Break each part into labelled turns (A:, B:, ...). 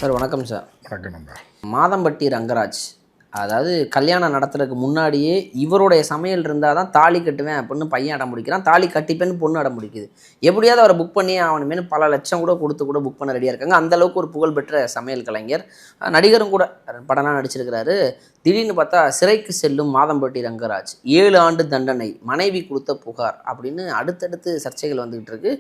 A: Sir வணக்கம் sir.
B: வணக்கம் நண்பா.
A: மாதம்பட்டி ரங்கராஜ் அதாவது கல்யாணம் நடத்துறதுக்கு முன்னாடியே இவருடைய சமையல் இருந்தால் தான் தாலி கட்டுவேன் அப்படின்னு பையன் அடம் முடிக்கிறான், தாலி கட்டிப்பேன்னு பொண்ணு அடம் முடிக்குது. எப்படியாவது அவரை புக் பண்ணி அவனுமேனு பல லட்சம் கூட கொடுத்து கூட புக் பண்ண ரெடியாக இருக்காங்க. அந்தளவுக்கு ஒரு புகழ்பெற்ற சமையல் கலைஞர், நடிகரும் கூட படம்லாம் நடிச்சிருக்கிறாரு. திடீர்னு பார்த்தா சிறைக்கு செல்லும் மாதம்பட்டி ரங்கராஜ், 7 ஆண்டு தண்டனை, மனைவி கொடுத்த புகார் அப்படின்னு அடுத்தடுத்து சர்ச்சைகள் வந்துகிட்டு இருக்கு.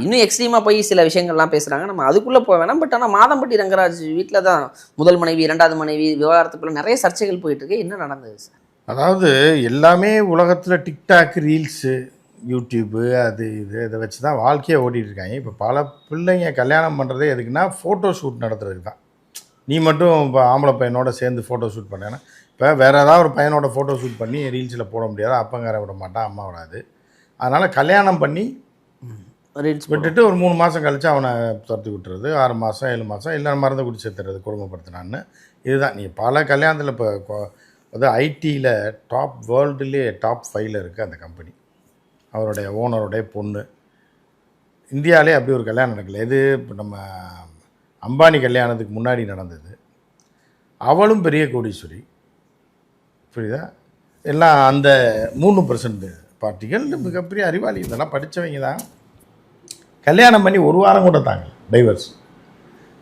A: இன்னும் எக்ஸ்ட்ரீமாக போய் சில விஷயங்கள்லாம் பேசுகிறாங்க, நம்ம அதுக்குள்ளே போக வேணாம். பட் ஆனால் மாதம்பட்டி ரங்கராஜ் வீட்டில் தான் முதல் மனைவி, 2வது மனைவி விவகாரத்துக்குள்ள நிறைய சர்ச்சைகள் போயிட்டு இருக்கு. என்ன நடந்தது சார்?
B: அதாவது எல்லாமே உலகத்தில் டிக்டாக், ரீல்ஸு, யூடியூப்பு, அது இது இதை வச்சு தான் வாழ்க்கையை ஓட்டிகிட்டு இருக்காங்க. இப்போ பல பிள்ளைங்க கல்யாணம் பண்ணுறதே எதுக்குன்னா ஃபோட்டோ ஷூட் நடத்துறதுக்கு தான். நீ மட்டும் இப்போ ஆம்பளை பையனோட சேர்ந்து ஃபோட்டோ ஷூட் பண்ணேன்னா, இப்போ வேறு ஏதாவது ஒரு பையனோட ஃபோட்டோ ஷூட் பண்ணி ரீல்ஸில் போட முடியாது, அப்பங்கார விட மாட்டான், அம்மா விடாது. அதனால் கல்யாணம் பண்ணி
A: ரீல்ஸ்
B: விட்டுட்டு ஒரு 3 மாதம் கழித்து அவனை துரத்தி விட்டுறது, 6 மாதம் 7 மாதம் இல்லை மருந்து குடி சேர்த்துறது, குடும்பப்படுத்தினான்னு. இதுதான் நீ பல கல்யாணத்தில் இப்போ அது ஐடியில் டாப் வேர்ல்டுலேயே டாப் 5ல் இருக்குது அந்த கம்பெனி. அவருடைய ஓனருடைய பொண்ணு இந்தியாவிலே அப்படி ஒரு கல்யாணம் நடக்கல. இது இப்போ நம்ம அம்பானி கல்யாணத்துக்கு முன்னாடி நடந்தது. அவளும் பெரிய கோடீஸ்வரி, புரியுதா? எல்லாம் அந்த 3% பார்ட்டிகள் மிகப்பெரிய அறிவாளி, இதெல்லாம் படித்தவங்க தான். கல்யாணம் பண்ணி 1 வாரம் கூட தாங்க டைவர்ஸ்.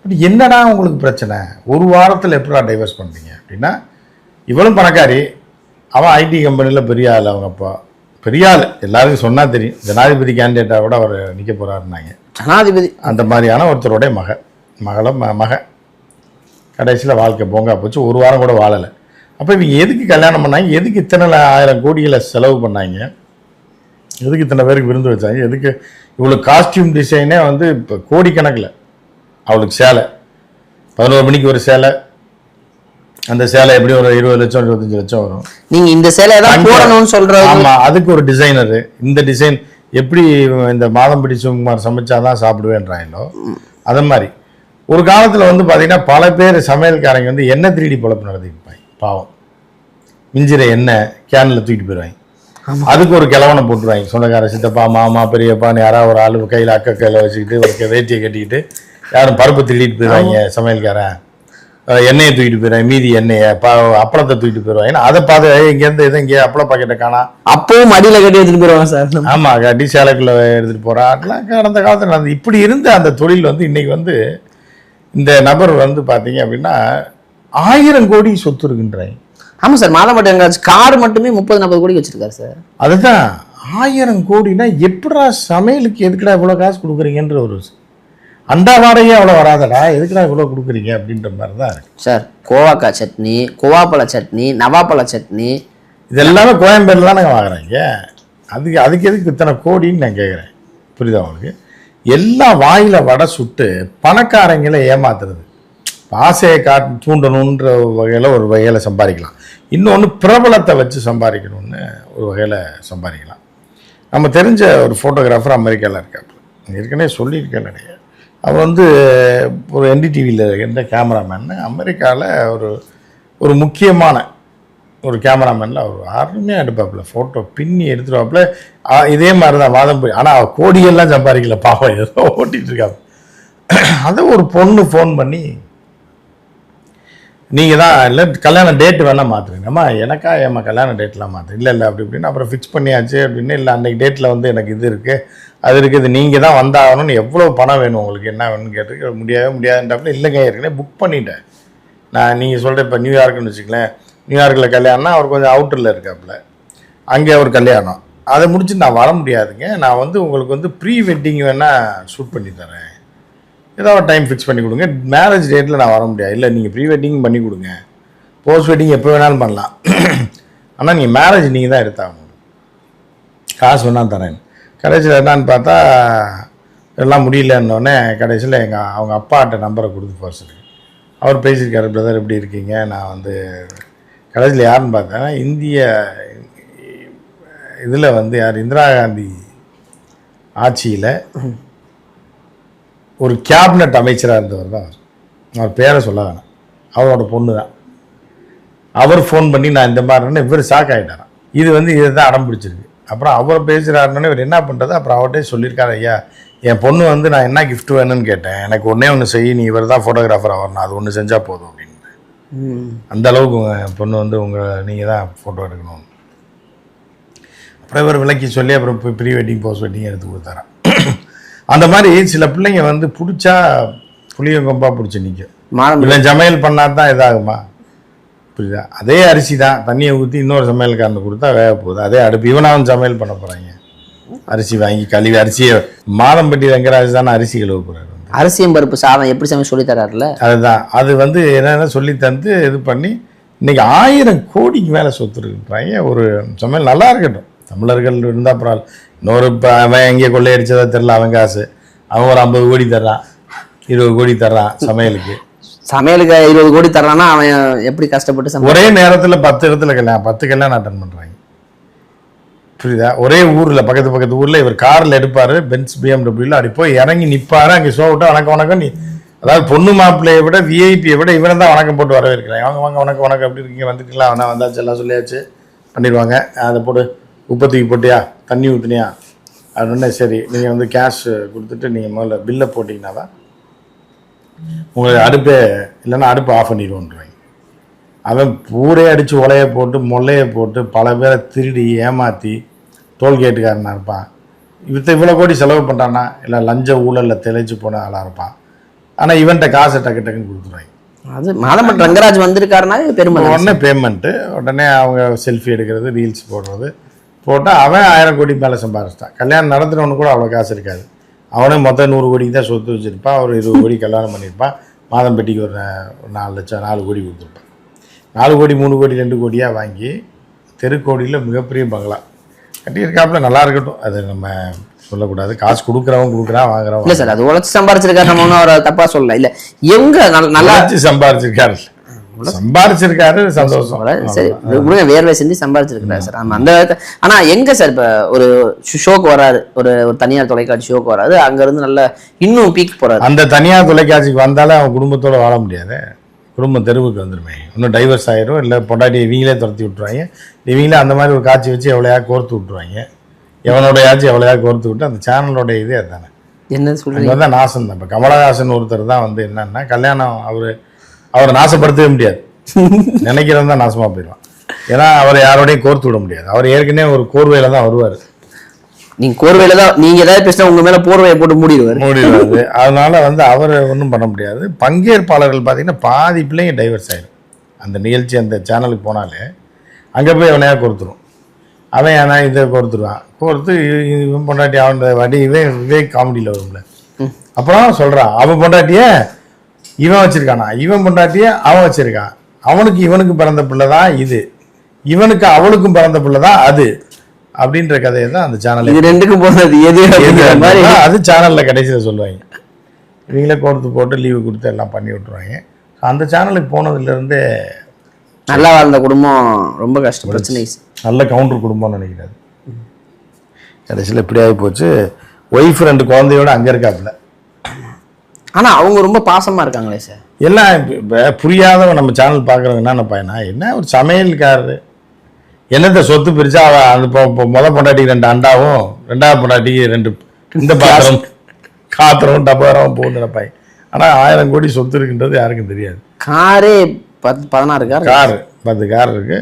B: பட் என்னடா உங்களுக்கு பிரச்சனை, 1 வாரத்தில் எப்படா டைவர்ஸ் பண்ணுறீங்க அப்படின்னா, இவளும் பணக்காரி, அவன் ஐடி கம்பெனியில் பெரிய ஆள், அவங்க அப்பா பெரிய ஆள், எல்லாருக்கும் சொன்னால் தெரியும். ஜனாதிபதி கேண்டிடேட்டாக கூட அவர் நிற்க போகிறாருன்னாங்க.
A: ஜனாதிபதி அந்த
B: மாதிரியான ஒருத்தருடைய மக கடைசியில் வாழ்க்கை போங்க போச்சு, 1 வாரம் கூட வாழலை. அப்போ இவங்க எதுக்கு கல்யாணம் பண்ணாங்க, எதுக்கு இத்தனை 1000 கோடிகளை செலவு பண்ணாங்க, எதுக்கு இத்தனை பேருக்கு விருந்து வச்சாங்க, எதுக்கு இவ்வளோ காஸ்டியூம் டிசைனே வந்து இப்போ கோடிக்கணக்கில். அவளுக்கு சேலை 11 மணிக்கு ஒரு சேலை, அந்த சேலை எப்படி ஒரு 20 லட்சம் 25 லட்சம் வரும்.
A: நீங்க இந்த சேலை தான் போடணும்னு சொல்றாங்க.
B: ஆமா, அதுக்கு ஒரு டிசைனரு, இந்த டிசைன் எப்படி இந்த மாதம்பட்டி சிவகுமார் சமைச்சாதான் சாப்பிடுவேன்றாங்களோ அதை மாதிரி. ஒரு காலத்தில் வந்து பார்த்தீங்கன்னா பல பேர் சமையல்காரங்க வந்து எண்ணெய் 3D பொழப்பு நடத்திருப்பாங்க. பாவம், மிஞ்சிற எண்ணெய் கேனில் தூக்கிட்டு போயிடுவாங்க. அதுக்கு ஒரு கிழவனை போட்டுருவாங்க, சொந்தக்கார சித்தப்பா மாமா பெரியப்பான்னு யாராவது ஒரு ஆள் கையில் அக்க கையில் வச்சுக்கிட்டு ஒரு வேட்டியை கட்டிக்கிட்டு யாரும் பருப்பு திருடிட்டு போயிடுவாங்க. சமையல்காரன் எண்ணெயை தூக்கிட்டு போயிடுவாங்க, மீதி எண்ணெயை அப்பளத்தை தூக்கிட்டு போயிடுவாங்க. அதை பார்த்து இங்கேருந்து எதுவும் இங்கே அப்பளம் பாக்கெட்டை காணா,
A: அப்பவும் மடியில் கட்டி எடுத்துகிட்டு போயிடுவாங்க சார்.
B: ஆமாம், கட்டி சேலைக்குள்ளே எடுத்துகிட்டு போகிறா. அதெல்லாம் கடந்த காலத்தில் நடந்து. இப்படி இருந்த அந்த தொழில் வந்து இன்றைக்கி வந்து இந்த நபர் வந்து பார்த்தீங்க அப்படின்னா 1000 கோடி சொத்து இருக்குன்றாங்க. ஆமாம் சார்,
A: மாதம்பட்டி ரங்கராஜ் கார் மட்டுமே 30-40 கோடி வச்சுருக்காரு சார்.
B: அதுதான் 1000 கோடினா எப்படா சமையலுக்கு எதுக்குடா இவ்வளோ காசு கொடுக்குறீங்கன்ற ஒரு அண்டா வாடகையே அவ்வளோ வராதடா, எதுக்குடா இவ்வளோ கொடுக்குறீங்க அப்படின்ற மாதிரி தான் இருக்கு
A: சார். கோவாக்காய் சட்னி, கோவாப்பழ சட்னி, நவாப்பழ சட்னி,
B: இது எல்லாமே கோயம்பேடில் தான் நாங்கள் வாங்குறாங்க. அதுக்கு எதுக்கு இத்தனை கோடின்னு நான் கேட்குறேன். புரியுதா உங்களுக்கு? எல்லாம் வாயில் வடை சுட்டு பணக்காரங்களை ஏமாத்துறது, ஆசையை தூண்டணுன்ற ஒரு வகையில் சம்பாதிக்கலாம். இன்னொன்று பிரபலத்தை வச்சு சம்பாதிக்கணும்னு ஒரு வகையில் சம்பாதிக்கலாம். நம்ம தெரிஞ்ச ஒரு ஃபோட்டோகிராஃபர் அமெரிக்காவில் இருக்காப்புல, ஏற்கனவே சொல்லியிருக்கேன் நிறைய. அவர் வந்து ஒரு NDTVயில் இருந்த கேமராமேன்னு, அமெரிக்காவில் ஒரு முக்கியமான ஒரு கேமராமேனில் அவர் அருமையாக எடுப்பாப்புல, ஃபோட்டோ பின்னி எடுத்துருவாப்புல. இதே மாதிரி தான் வாதம். ஆனால் கோடியெல்லாம் சம்பாதிக்கல, பாவம் ஏதோ ஓட்டிகிட்டு இருக்காப்பு. அதை ஒரு பொண்ணு ஃபோன் பண்ணி, நீங்கள் தான் இல்லை கல்யாண டேட்டு வேணால் மாற்றுறீங்க. அம்மா எனக்கா ஏம்மா கல்யாண டேட்லாம் மாற்று, இல்லை அப்படி இப்படின்னு. அப்புறம் ஃபிக்ஸ் பண்ணியாச்சு அப்படின்னு. இல்லை அன்றைக்கி டேட்டில் வந்து எனக்கு இது இருக்குது அது இருக்குது, நீங்கள் தான் வந்தாகணும்னு. எவ்வளோ பணம் வேணும் உங்களுக்கு, என்ன வேணும்னு கேட்டு, முடியாதுன்றாப்புல. இல்லைங்க ஏற்கனவே புக் பண்ணிட்டேன் நான். நீங்கள் சொல்கிற இப்போ நியூயார்க்குன்னு வச்சுக்கலேன், நியூயார்க்கில் கல்யாணம்னா அவர் கொஞ்சம் அவுட்டரில் இருக்காப்புல, அங்கே ஒரு கல்யாணம். அதை முடிச்சு நான் வர முடியாதுங்க, நான் வந்து உங்களுக்கு வந்து ப்ரீ வெட்டிங் வேணால் ஷூட் பண்ணி தரேன், ஏதாவது டைம் ஃபிக்ஸ் பண்ணி கொடுங்க, மேரேஜ் டேட்டில் நான் வர முடியாது. இல்லை நீங்கள் ப்ரீ வெட்டிங் பண்ணி கொடுங்க, போஸ்ட் வெட்டிங் எப்போ வேணாலும் பண்ணலாம், ஆனால் நீங்கள் மேரேஜ் நீங்கள் தான் எடுத்தாகணும், காசு வேணால் தரேன். கடைசியில் என்னான்னு பார்த்தா எல்லாம் முடியலன்னொடனே கடைசியில் அவங்க அப்பாட்ட நம்பரை கொடுத்து போக சொல்லி அவர் பேசியிருக்காரு. பிரதர் எப்படி இருக்கீங்க, நான் வந்து கடைசியில் யாருன்னு பார்த்தேன்னா இந்திய இதில் வந்து யார், இந்திரா காந்தி ஆட்சியில் ஒரு கேபினட் அமைச்சராக இருந்தவர் தான் அவர் பேரை சொல்ல வேணாம், அவரோட பொண்ணு தான். அவர் ஃபோன் பண்ணி நான் இந்த மாதிரின்னு இவர் ஷாக் ஆகிட்டாரான். இது வந்து இதை தான் அடம் பிடிச்சிருக்கு. அப்புறம் அவர் பேசுகிறாருன்னு இவர் என்ன பண்ணுறது, அப்புறம் அவர்கிட்டே சொல்லியிருக்காரு, ஐயா என் பொண்ணு வந்து நான் என்ன கிஃப்ட் வேணும்னு கேட்டேன், எனக்கு ஒன்று செய், நீ இவர் தான் ஃபோட்டோகிராஃபராக வரணும், அது ஒன்று செஞ்சால் போதும் அப்படின்னு. அந்த அளவுக்கு என் பொண்ணு வந்து நீங்கள் தான் ஃபோட்டோ எடுக்கணும். அப்புறம் இவர் விளக்கி சொல்லி அப்புறம் போய் ப்ரீ வெட்டிங் போஸ்ட் வெட்டிங் எடுத்து கொடுத்தாரான். அந்த மாதிரி சில பிள்ளைங்க வந்து பிடிச்சா புளிய கொம்பா பிடிச்சி நிற்கும். இல்லை சமையல் பண்ணால் தான் இதாகுமா? புரியுதா? அதே அரிசி தான் தண்ணியை ஊற்றி இன்னொரு சமையல்காரனுக்கு கொடுத்தா வேக போகுது. அதே அடுப்பு இவனாவும் சமையல் பண்ண போகிறாங்க. அரிசி வாங்கி கழுவி அரிசியை மாதம்பட்டி ரங்கராஜ் தானே அரிசி கழுவ போகிறாரு.
A: அரிசியும் பருப்பு சாதம் எப்படி சமையல் சொல்லி தராருல, அதுதான்.
B: அது வந்து என்னென்ன சொல்லி தந்து இது பண்ணி இன்னைக்கு 1000 கோடிக்கு மேலே சொத்து இருக்குன்றாங்க. ஒரு சமையல் நல்லா இருக்கட்டும், தமிழர்கள் இருந்தால் பரவாயில்ல. இன்னொரு இப்போ அவன் எங்கே கொள்ளையடிச்சதா தெரில, அவன் காசு அவன் ஒரு 50 கோடி தர்றான், 20 கோடி தர்றான் சமையலுக்கு.
A: 20 கோடி தர்றான்னா அவன் எப்படி கஷ்டப்பட்டு
B: ஒரே நேரத்தில் 10 இடத்துல கல்யாணம் 10 கல்யாணம் அட்டன் பண்ணுறாங்க. புரியுதா? ஒரே ஊரில் பக்கத்து ஊரில் இவர் காரில் எடுப்பார், பென்ஸ் BMW அப்படி போய் இறங்கி நிற்பார். அங்கே ஷோ விட்டு வணக்கம் வணக்கம் நீ, அதாவது பொண்ணு மாப்பிள்ளையை விட விஐபியை விட இவனை தான் வணக்கம் போட்டு வரவேற்கிறாங்க. அவங்க வாங்க வணக்கம் வணக்கம் அப்படி இருக்கீங்க, வந்துக்கலாம், அவனா வந்தாச்சு, எல்லாம் சொல்லியாச்சு பண்ணிடுவாங்க. அதை போட்டு உப்பத்திக்கு போட்டியா, தண்ணி ஊற்றுனியா அப்படின்னா சரி, நீங்கள் வந்து கேஷ் கொடுத்துட்டு நீங்கள் முதல்ல பில்லை போட்டிங்கன்னா தான் உங்களுக்கு அடுப்பே, இல்லைன்னா அடுப்பை ஆஃப் பண்ணிடுவோன்றாங்க. அவன் ஊரே அடித்து உலையை போட்டு மொல்லையை போட்டு பல பேரை திருடி ஏமாற்றி டோல்கேட்டுக்காரனாக இருப்பான். இவ்வளோ கோடி செலவு பண்ணுறான்னா இல்லை லஞ்ச ஊழலில் தெளிச்சு போன ஆளாக இருப்பான். ஆனால் இவன்கிட்ட காசை டக்கு டக்குன்னு கொடுத்துருவாங்க.
A: அது மாதம்பட்டி ரங்கராஜ் வந்திருக்காருன்னா பெருமை.
B: உடனே பேமெண்ட்டு, உடனே அவங்க செல்ஃபி எடுக்கிறது, ரீல்ஸ் போடுறது போட்டால் அவன் 1000 கோடி மேலே சம்பாதிச்சிட்டான். கல்யாணம் நடத்துகிறவனு கூட அவ்வளோ காசு இருக்காது. அவனே மொத்தம் 100 கோடிக்கு தான் சொத்து வச்சுருப்பான். ஒரு 20 கோடி கல்யாணம் பண்ணியிருப்பான். மாதம்பட்டிக்கு ஒரு 4 லட்சம் 4 கோடி கொடுத்துருப்பான். 4 கோடி 3 கோடி 2 கோடியாக வாங்கி தெருக்கோடியில் மிகப்பெரிய பங்களா கட்டியிருக்காப்புல. நல்லா இருக்கட்டும், அது நம்ம சொல்லக்கூடாது. காசு கொடுக்குறவன் கொடுக்குறான், வாங்குறவன்
A: இல்லை சார், அது உழைச்சி சம்பாரிச்சிருக்காரு, நம்ம ஒன்றும் அவரை தப்பாக சொல்லல. இல்லை எங்கே நல்லா
B: சம்பாரிச்சிருக்காரு சந்தோஷம்.
A: சரி, வேர்வை செஞ்சு சம்பாதிச்சிருக்கிறாரு சார். ஆமா, அந்த ஆனா எங்க சார் இப்ப ஒரு ஷோக்கு வராரு, ஒரு தனியார் தொலைக்காட்சி ஷோக்கு வராது, அங்க இருந்து நல்ல இன்னும் பீக் போறாரு.
B: அந்த தனியார் தொலைக்காட்சிக்கு வந்தாலே அவன் குடும்பத்தோட வாழ முடியாது, குடும்பம் தெருவுக்கு வந்துருமே, இன்னும் டைவர்ஸ் ஆயிரும், இல்லை பொண்டாட்டி இவங்களே துரத்தி விட்டுருவாங்க. இவங்களே அந்த மாதிரி ஒரு காட்சி வச்சு எவ்வளோயா கோர்த்து விட்டுருவாங்க. எவனோடையாச்சும் எவ்வளோயா கோர்த்து விட்டு அந்த சேனலோட இதே அதுதானே.
A: என்ன சொல்றது
B: தான் நாசம் தான். இப்போ கமலஹாசன் ஒருத்தர் தான் வந்து என்னன்னா கல்யாணம் அவரை நாசப்படுத்தவே முடியாது, நினைக்கிறது தான் நாசமாக போயிடுவான். ஏன்னா அவர் யாரோடையும் கோர்த்து விட முடியாது. அவர் ஏற்கனவே ஒரு கோர்வையில தான் வருவார்.
A: நீங்க கோர்வையில தான் நீங்க ஏதாவது பேசினா உங்க மேல போர்வையை போட்டு மூடிடுவாரு.
B: அதனால வந்து அவர் ஒன்றும் பண்ண முடியாது. பங்கேற்பாளர்கள் பார்த்தீங்கன்னா பாதி பிள்ளைங்க டைவர்ஸ் ஆயிடும். அந்த நிகழ்ச்சி அந்த சேனலுக்கு போனாலே அங்கே போய் அவனையா கோர்த்துரும். அவன் ஏன்னா இதை கோர்த்துருவான், கோர்த்து இவன் பொண்டாட்டி அவன் வடி விவேக் காமெடியில் வரும்ல, அப்புறம் சொல்கிறான் அவன் பொண்டாட்டிய இவன் வச்சிருக்கானா, இவன் பொண்டாட்டிய அவன் வச்சிருக்கான், அவனுக்கு இவனுக்கு பிறந்த பிள்ளை தான் இது, இவனுக்கு அவளுக்கும் பிறந்த பிள்ளை தான் அது, அப்படின்ற கதையை தான் அந்த சேனல்.
A: இது ரெண்டுக்கும் போனது எது
B: அது சேனலில் கடைசியில் சொல்லுவாங்க. இவங்களே கோர்த்து போட்டு லீவு கொடுத்து எல்லாம் பண்ணி விட்டுருவாங்க. அந்த சேனலுக்கு போனதுலேருந்தே
A: நல்லா வாழ்ந்த குடும்பம் ரொம்ப கஷ்டம், பிரச்சனை.
B: நல்ல கவுண்டர் குடும்பம்னு நினைக்கிறாரு. கடைசியில் இப்படி ஆகி போச்சு. ஒய்ஃப் 2 குழந்தையோட அங்கே இருக்காப்புல.
A: ஆனால் அவங்க ரொம்ப பாசமாக இருக்காங்களே சார்.
B: எல்லாம் புரியாதவன் நம்ம சேனல் பார்க்குறவங்க என்ன பையனா, என்ன ஒரு சமையல்காரரு, என்னத்தை சொத்து பிரிச்சா அவன் அந்த மொதல் பொண்டாட்டிக்கு 2 அண்டாவும் 2வது பொண்டாட்டிக்கு 2 இந்த காத்திரம் டப்பாரம் போகுது பையன். ஆனால் 1000 கோடி சொத்து இருக்குன்றது யாருக்கும் தெரியாது.
A: காரே 16
B: கார் 10 கார் இருக்கு.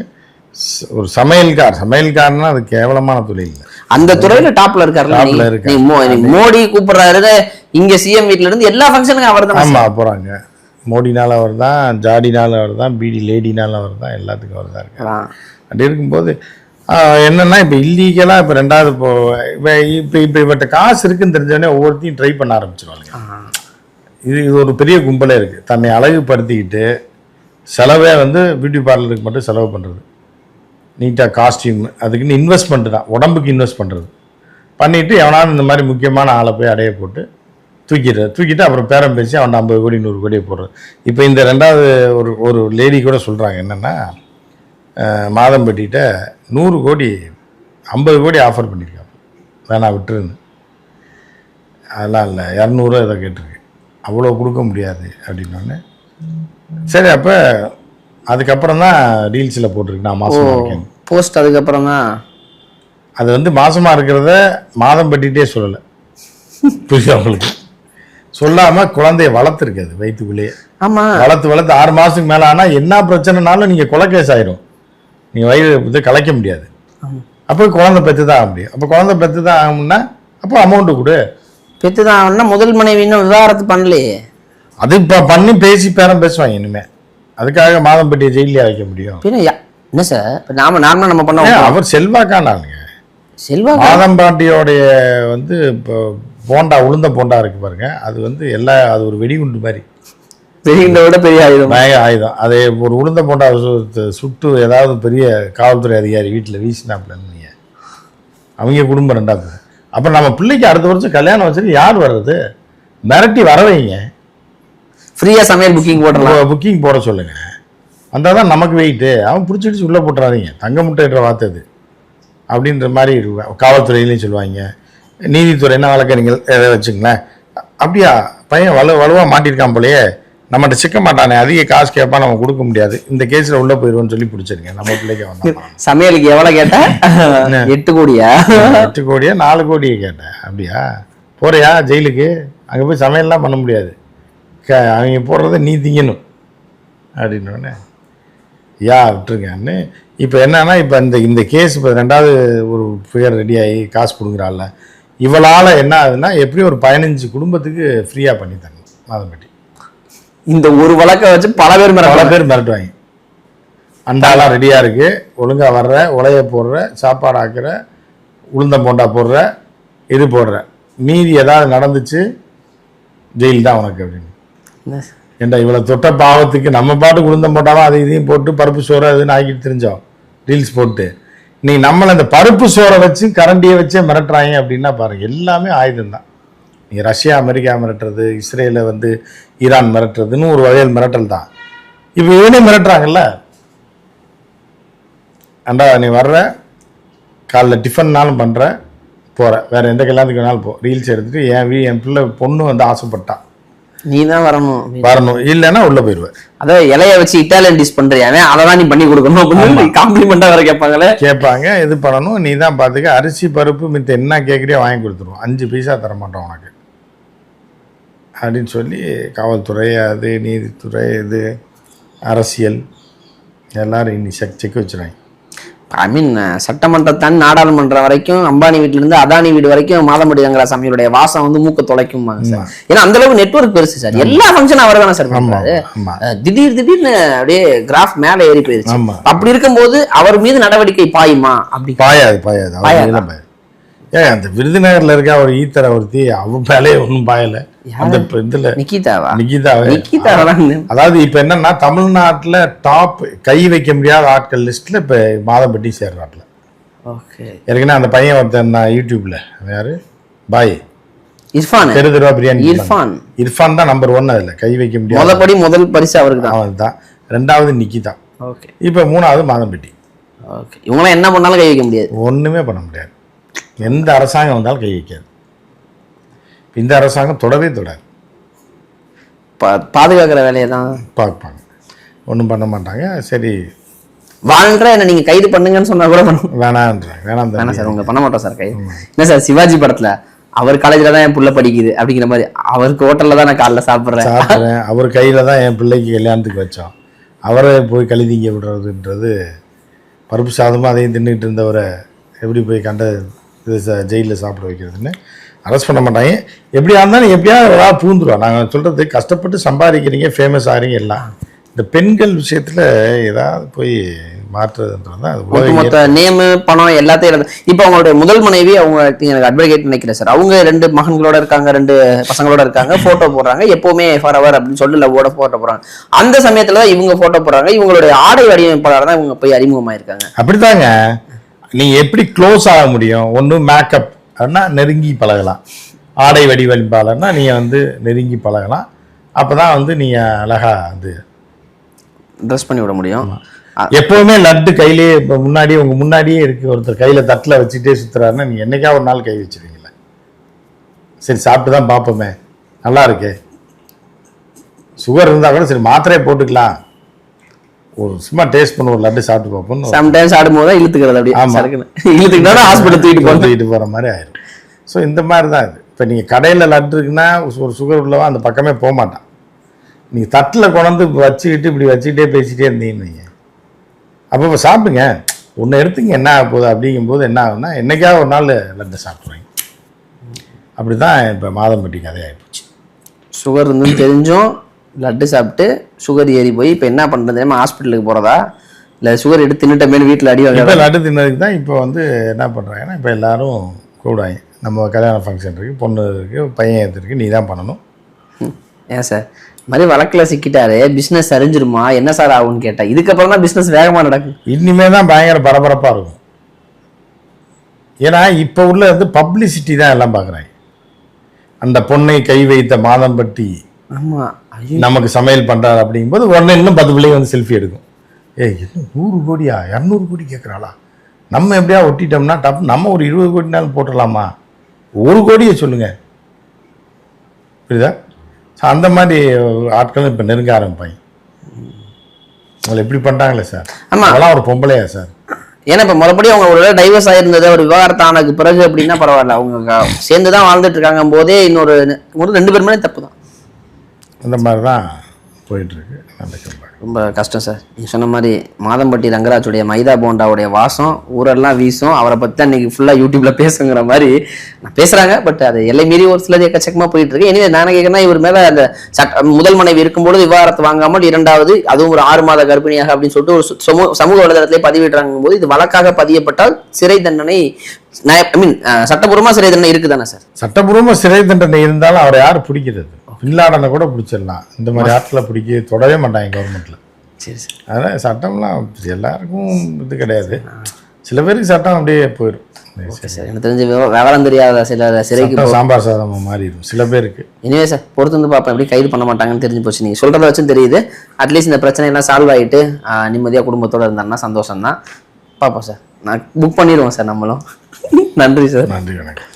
B: ஒரு சமையல்காரனா அது கேவலமான தொழில் இல்லை.
A: அந்த துறையில டாப்ல இருக்காரு. மோடி கூப்பிடுறாரு இங்க சிஎம் வீட்ல இருந்து எல்லா ஃபங்க்ஷனுக்கும் அவர் தான்.
B: ஆமா, போறாங்க. மோடினால அவர் தான், ஜாடினால அவர் தான், பிடி லேடினால அவர் தான், எல்லாத்துக்கும் அவர் தான் இருக்காரு. அப்படி இருக்கும்போது என்னன்னா இப்போ இல்லீகலா இப்போ 2வது இப்போ இவர்கிட்ட காசு இருக்குன்னு தெரிஞ்சோடனே ஒவ்வொருத்தையும் ட்ரை பண்ண ஆரம்பிச்சிருவாங்க. இது ஒரு பெரிய கும்பலே இருக்கு. தன்னை அழகுபடுத்திக்கிட்டு செலவே வந்து பியூட்டி பார்லருக்கு மட்டும் செலவு பண்ணுறது, நீட்டாக காஸ்டியூம், அதுக்குன்னு இன்வெஸ்ட்மெண்ட்டு தான், உடம்புக்கு இன்வெஸ்ட் பண்ணுறது பண்ணிவிட்டு எவனாலும் இந்த மாதிரி முக்கியமான ஆளை போய் அடைய போட்டு தூக்கிட்டு அப்புறம் பேரம் பேசி அவன் 50 கோடி 100 கோடியை போடுறது. இப்போ இந்த 2வது ஒரு லேடி கூட சொல்கிறாங்க என்னென்னா, மாதம்பட்டிகிட்ட 100 கோடி 50 கோடி ஆஃபர் பண்ணியிருக்காங்க, வேணா விட்டுருன்னு. அதெல்லாம் இல்லை, 200 இதை கேட்டிருக்கு, அவ்வளோ கொடுக்க முடியாது அப்படின்னோடனே சரி. அப்போ அதுக்கப்புறம் தான் ரீல்ஸில் போட்டிருக்கு நான் மாசமாக இருக்கேன்
A: போஸ்ட். அதுக்கப்புறம் தான்
B: அது வந்து மாசமாக இருக்கிறத மாதம்பட்டிகிட்டே சொல்லலை, புரியுது அவங்களுக்கு. சொல்லாம குழந்தைய வளர்த்துருக்காது வயிற்றுக்குள்ளேயே.
A: ஆமா,
B: வளர்த்து 6 மாசத்துக்கு மேல ஆனா என்ன பிரச்சனைனாலும் நீங்க கொலை கேஸ் ஆயிரும். நீங்க வயிறு இது கலைக்க முடியாது. அப்போ குழந்தை பெற்று தான் ஆக முடியும். அப்போ குழந்தை பெற்று தான் ஆகும்னா அப்போ அமௌண்ட்டு கொடு.
A: பெற்று தான் ஆகணும்னா முதல் மனைவி இன்னும் விவாகரத்து பண்ணலையே.
B: அது இப்போ பண்ணி பேசி பேரம் பேசுவாங்க இனிமே. அதுக்காக மாதம்பட்டியை ஜெயிலில் வைக்க முடியும்?
A: என்ன சார் இப்போ நார்மலாக நம்ம பண்ண
B: அவர் செல்வாக்கானாலுங்க.
A: செல்வா
B: மாதம்பாட்டியோடைய வந்து இப்போ போண்டா உளுந்த போண்டா இருக்கு பாருங்க, அது வந்து அது ஒரு வெடிகுண்டு மாதிரி,
A: பெரிய விட பெரிய ஆயுதம்,
B: ஆயுதம். அதை ஒரு உளுந்த போண்டா சுட்டு ஏதாவது பெரிய காவல்துறை அதிகாரி வீட்டில் வீசினாப்லன்னு அவங்க குடும்பம் 2வது. அப்புறம் நம்ம பிள்ளைக்கு அடுத்த வருஷம் கல்யாணம் வச்சுட்டு யார் வர்றது? மிரட்டி வர வைங்க,
A: ஃப்ரீயாக சமையல்
B: புக்கிங் போட சொல்லுங்க. வந்தால் தான் நமக்கு வெயிட்டு. அவன் பிடிச்சிடுச்சு உள்ளே போட்டுறாதீங்க, தங்க முட்டைன்ற வார்த்தை அது அப்படின்ற மாதிரி காவல்துறையிலையும் சொல்லுவாங்க. நீதித்துறை என்ன வழக்கறிஞர்கள் எதை வச்சுங்களேன். அப்படியா பையன் வலுவாக மாட்டியிருக்கான் போலையே, நம்மகிட்ட சிக்க மாட்டானே, அதிக காசு கேட்பா நம்ம கொடுக்க முடியாது, இந்த கேஸில் உள்ளே போயிடுவோன்னு சொல்லி பிடிச்சிருங்க. நம்ம பிள்ளைக்கு வந்தோம்.
A: சமையலுக்கு எவ்வளோ கேட்டேன்? 8 கோடியா
B: 8 கோடியா 4 கோடியை கேட்டேன். அப்படியா போறியா ஜெயிலுக்கு? அங்கே போய் சமையல்லாம் பண்ண முடியாது, அவங்க போடுறத நீ திங்கணும் அப்படின்னோடனே விட்டுருங்கன்னு. இப்போ என்னன்னா இப்போ இந்த கேஸ் இப்போ 2வது ஒரு ஃபிகர் ரெடி ஆகி காசு கொடுக்குறாள்ல, இவளால் என்ன ஆகுதுன்னா எப்படியும் ஒரு 15 குடும்பத்துக்கு ஃப்ரீயாக பண்ணி தரணும் மாதம்பட்டி.
A: இந்த ஒரு வழக்கை வச்சு பல பேர்
B: மிரட்டுவாங்க. அண்டாலாம் ரெடியாக இருக்குது, ஒழுங்காக வர்ற, உலைய போடுற, சாப்பாடு ஆக்குற, உளுந்த போண்டா போடுற, இது போடுற, மீதி ஏதாவது நடந்துச்சு ஜெயில் தான் உனக்கு அப்படின்னு. ஏண்டா இவ்வளோ தொட்ட பாவத்துக்கு நம்ம பாட்டு உளுந்த போட்டாலும் அதை இதையும் போட்டு பருப்பு சோறை அதுன்னு ஆக்கிட்டு தெரிஞ்சோம் ரீல்ஸ் போட்டு. நீ நம்மளை இந்த பருப்பு சோறை வச்சு கரண்டியை வச்சே மிரட்டுறாங்க அப்படின்னா பாருங்க, எல்லாமே ஆயுதம் தான். நீ ரஷ்யா அமெரிக்கா மிரட்டுறது, இஸ்ரேலை வந்து ஈரான் மிரட்டுறதுன்னு ஒரு வகையில் மிரட்டல் தான். இப்போ இவனே மிரட்டுறாங்கல்ல. அண்டா நீ வர்ற, காலைல டிஃபன்னாலும் பண்ணுற, போகிற, வேறு எந்த கல்யாணத்துக்கு வேணாலும் போ, ரீல்ஸ் எடுத்துகிட்டு என் பிள்ளை பொண்ணு வந்து ஆசைப்பட்டான்,
A: நீ தான் வரணும்,
B: இல்லைன்னா உள்ள போயிடுவேன்.
A: அதாவது இலைய வச்சு இட்டாலியன் டிஷ் பண்றியா, அதான் நீ பண்ணி கொடுக்கணும் அப்படின்னு காம்ப்ளிமெண்டா வேற கேட்பாங்க.
B: இது பண்ணணும், நீ தான் பார்த்துக்க, அரிசி பருப்பு மித்த என்ன கேட்குறியோ வாங்கி கொடுத்துருவோம், 5 பைசா தர மாட்டோம் உனக்கு அப்படின்னு சொல்லி காவல்துறை, அது நீதித்துறை, இது அரசியல் எல்லாரும் இன்னி செக் வச்சுருவாங்க.
A: ஐ மீன் சட்டமன்றத்தான் நாடாளுமன்றம் வரைக்கும், அம்பானி வீட்டுல இருந்து அதானி வீடு வரைக்கும் மாதம்பட்டி ரங்கராஜ் சாமியோடைய வாசம் வந்து மூக்க தொலைக்கும் சார். ஏன்னா அந்த அளவுக்கு நெட்வொர்க் பெருசு சார். எல்லா ஃபங்க்ஷன் அவர் தானே சார் பண்றாரு. திடீர்னு அப்படியே கிராஃப் மேல ஏறி போயிருச்சு. அப்படி இருக்கும்போது அவர் மீது நடவடிக்கை பாயுமா? அப்படி
B: பாயாது. அந்த விருதுநகர்ல இருக்க ஒரு ஈத்தரை ஒருத்தி, அவன் மேலே ஒன்றும் பாயல. அந்த இதுல நிக்கிதாவை, அதாவது இப்ப என்னன்னா தமிழ்நாட்டுல டாப் கை வைக்க முடியாத ஆட்கள் லிஸ்ட்ல இப்ப மாதம்பட்டி சேர்றாட்ல. ஏற்கனவே அந்த பையன் ஒருத்தன் யூடியூப்ல, யாரு பாய்
A: இர்ஃபான்,
B: தெருவா பிரியாணி இர்ஃபான் தான் நம்பர் 1 அதுல கை வைக்க முடியாது.
A: முதல் பரிசு அவருக்கு தான்.
B: அவன் தான். 2வது நிக்கிதா, இப்ப 3வது மாதம்பட்டி.
A: இவங்களாம் என்ன பண்ணாலும் கை வைக்க முடியாது,
B: ஒண்ணுமே பண்ண முடியாது. எந்த அரசாங்கம் வந்தாலும் கை வைக்காது. இந்த அரசாங்கம் தொடாது,
A: பாதுகாக்கிற வேலையை தான்
B: பார்ப்பாங்க, ஒன்றும் பண்ண மாட்டாங்க. சரி
A: வாழ்ற என்ன நீங்க கைது பண்ணுங்கன்னு சொன்னா கூட
B: வேணாம்
A: சார், உங்க பண்ண மாட்டோம் சார் கைது. என்ன சார் சிவாஜி படத்துல அவர் காலேஜ்ல தான் என் புள்ள படிக்குது அப்படிங்கிற மாதிரி, அவருக்கு ஹோட்டல்ல தான் நான் காலைல சாப்பிட்றேன்,
B: அவர் கையில தான் என் பிள்ளைக்கு கல்யாணத்துக்கு வச்சோம், அவரை போய் கழுதிங்க விடுறதுன்றது, பருப்பு சாதமாக அதையும் தின்னுட்டு இருந்தவரை எப்படி போய் கண்ட இது ஜெயிலில் சாப்பிட வைக்கிறதுன்னு அரெஸ்ட் பண்ண மாட்டாங்க. எப்படியா இருந்தாலும் எப்படியாவது ஏதாவது பூந்துருவா. நாங்கள் சொல்கிறது, கஷ்டப்பட்டு சம்பாதிக்கிறீங்க, ஃபேமஸ் ஆகிறீங்க, எல்லாம் இந்த பெண்கள் விஷயத்தில் ஏதாவது போய் மாற்றுறதுன்றது தான்.
A: ஒட்டுமொத்த நேமு பணம் எல்லாத்தையும். இப்போ அவங்களுடைய முதல் மனைவி அவங்க எனக்கு அட்வொகேட் நினைக்கிறேன் சார், அவங்க 2 மகன்களோட இருக்காங்க, 2 பசங்களோட இருக்காங்க, போட்டோ போடுறாங்க, எப்பவுமே ஃபார் அப்படின்னு சொல்லி லவ்வோட போட்டோ போடுறாங்க. அந்த சமயத்துல தான் இவங்க போட்டோ போடுறாங்க. இவங்களுடைய ஆடை வடிவமைப்பாளர் தான் இவங்க போய் அறிமுகமாயிருக்காங்க.
B: அப்படித்தாங்க. நீங்க எப்படி க்ளோஸ் ஆக முடியும்? ஒன்று மேக்கப் அப்படின்னா நெருங்கி பழகலாம், ஆடை வடிவமைப்பாளர்னா நீங்க வந்து நெருங்கி பழகலாம், அப்பதான் வந்து நீங்க அழகா வந்து
A: ட்ரெஸ் பண்ணி விட முடியும்.
B: எப்பவுமே லட்டு கையிலேயே இப்போ உங்க முன்னாடியே இருக்கு, ஒருத்தர் கையில தட்டில் வச்சுட்டே சுத்துறாருன்னா நீங்க என்னைக்கா ஒரு நாள் கை வச்சிருக்கீங்களா? சரி சாப்பிட்டு தான் பார்ப்போமே, நல்லா இருக்கு, சுகர் இருந்தா கூட சரி மாத்திரையை போட்டுக்கலாம், ஒரு சும்மா டேஸ்ட் பண்ண ஒரு லட்டு சாப்பிட்டு பார்ப்போம்.
A: சம்டைம்ஸ் ஆடும்போது இழுத்துக்கிறது, அப்படியே இழுத்துக்கிட்டா ஹாஸ்பிட்டல் தூக்கிட்டு போகிற
B: மாதிரி ஆயிடும். ஸோ இந்த மாதிரி தான் இது. இப்போ நீங்கள் கடையில் லட்டு இருக்குன்னா ஒரு சுகர் உள்ளவா அந்த பக்கமே போக மாட்டான். நீங்கள் தட்டில் கொண்டாந்து வச்சுக்கிட்டு இப்படி வச்சுக்கிட்டே பேசிகிட்டே இருந்தீங்கன்னு அப்போ இப்போ சாப்பிடுங்க, ஒன்று எடுத்துங்க, என்ன ஆக போகுது அப்படிங்கும்போது என்ன ஆகுதுன்னா என்றைக்காவது ஒரு நாள் லட்டு சாப்பிட்ருவாங்க. அப்படி தான் இப்போ மாதம்பட்டி கதையாகிப்போச்சு.
A: சுகர் இருந்துன்னு தெரிஞ்சும் லட்டு சாப்பிட்டு சுகர் ஏறி போய் இப்போ என்ன பண்ணுறது, ஹாஸ்பிட்டலுக்கு போகிறதா இல்லை சுகர் எடுத்து தின்னுட்டமேனு வீட்டில் அடி
B: இப்போ லட்டு தின்னதுக்கு தான் இப்போ வந்து என்ன பண்ணுறாங்கன்னா இப்போ எல்லோரும் கூப்பிடுவாங்க, நம்ம கல்யாண ஃபங்க்ஷன் இருக்குது, பொண்ணு இருக்குது, பையன் எடுத்துருக்கு, நீ தான் பண்ணணும்.
A: ஏன் சார் இது மாதிரி வழக்கில் சிக்கிட்டாரு, பிஸ்னஸ் சரிஞ்சிருமா என்ன சார் ஆகும்னு கேட்டேன். இதுக்கப்புறம் தான் பிஸ்னஸ் வேகமாக நடக்கும்.
B: இனிமேல் தான் பயங்கர பரபரப்பாக இருக்கும். ஏன்னா இப்போ உள்ள வந்து பப்ளிசிட்டி தான் எல்லாம் பார்க்குறாங்க. அந்த பொண்ணை கை வைத்த மாதம்பட்டி
A: ஆமாம்
B: நமக்கு சமையல் பண்ணுறாரு அப்படிங்கும்போது உடனே இன்னும் 10 பிள்ளைங்க வந்து செல்ஃபி எடுக்கும். இன்னும் 100 கோடியா 200 கோடி கேட்குறாளா, நம்ம எப்படியா ஒட்டிட்டோம்னா டப் நம்ம ஒரு 20 கோடினாலும் போட்டுடலாமா, 1 கோடியை சொல்லுங்கள், புரியுதா? ஸோ அந்த மாதிரி ஆட்களும் இப்போ நெருங்க ஆரம்பிப்பாங்க. உங்களை எப்படி பண்ணுறாங்களே சார், அதெல்லாம் ஒரு பொம்பளையா சார்?
A: ஏன்னா இப்போ மறுபடியும் அவங்க ஒரு டைவர்ஸ் ஆயிருந்தது, ஒரு விவாகரத்து ஆனதுக்கு பிறகு அப்படின்னா பரவாயில்ல, அவங்க சேர்ந்து தான் வாழ்ந்துட்டு இருக்காங்க போதே இன்னொரு 2 பேர் மேலே தப்பு தான்.
B: அந்த மாதிரி தான் போயிட்டுருக்கு.
A: ரொம்ப கஷ்டம் சார். நீங்கள் சொன்ன மாதிரி மாதம்பட்டி ரங்கராஜுடைய மைதா போண்டாவுடைய வாசம் ஊரெல்லாம் வீசும். அவரை பற்றி தான் இன்றைக்கி ஃபுல்லாக யூடியூப்பில் பேசுங்கிற மாதிரி நான் பேசுகிறாங்க. பட் அது எல்லை மீறி ஒரு சிலது எக்கச்சக்கமாக போயிட்டு இருக்கு. எனவே நான் கேட்குறேன்னா இவர் மேலே அந்த முதல் மனைவி இருக்கும்போது விவாகரத்து வாங்காமல் 2வது அதுவும் ஒரு 6 மாத கர்ப்பிணியாக அப்படின்னு சொல்லிட்டு ஒரு சமூக வலைதளத்திலே பதிவிடுறாங்க போது இது வழக்காக பதியப்பட்டால் சிறை தண்டனை சட்டபூர்வமாக சிறை தண்டனை இருக்குது தானே சார்?
B: சட்டபூர்வமாக சிறை தண்டனை இருந்தாலும் அவரை யார் பிடிக்கிறது? பின்லாடனை கூட பிடிச்சிடலாம், இந்த மாதிரி ஆட்களை பிடிக்க தொடவே மாட்டாங்க கவர்மெண்ட்டில்.
A: சரி சார்.
B: அதனால் சட்டம்லாம் எல்லாருக்கும் இது கிடையாது, சில பேருக்கு சட்டம் அப்படியே போயிடும்.
A: சார் எனக்கு தெரிஞ்ச விவரம் தெரியாத சில சிறைக்கு
B: சாம்பார் சாதமாக மாறிடும் சில பேருக்கு.
A: இனிவே சார் பொறுத்து வந்து பார்ப்பேன், எப்படி கைது பண்ண மாட்டாங்கன்னு தெரிஞ்சு போச்சு. நீங்கள் சொல்கிறத வச்சும் தெரியுது. அட்லீஸ்ட் இந்த பிரச்சனை எல்லாம் சால்வ் ஆகிட்டு நிம்மதியாக குடும்பத்தோடு இருந்தாருன்னா சந்தோஷம் தான். பார்ப்போம் சார், நான் புக் பண்ணிடுவோம் சார் நம்மளும். நன்றி சார்.
B: நன்றி, வணக்கம்.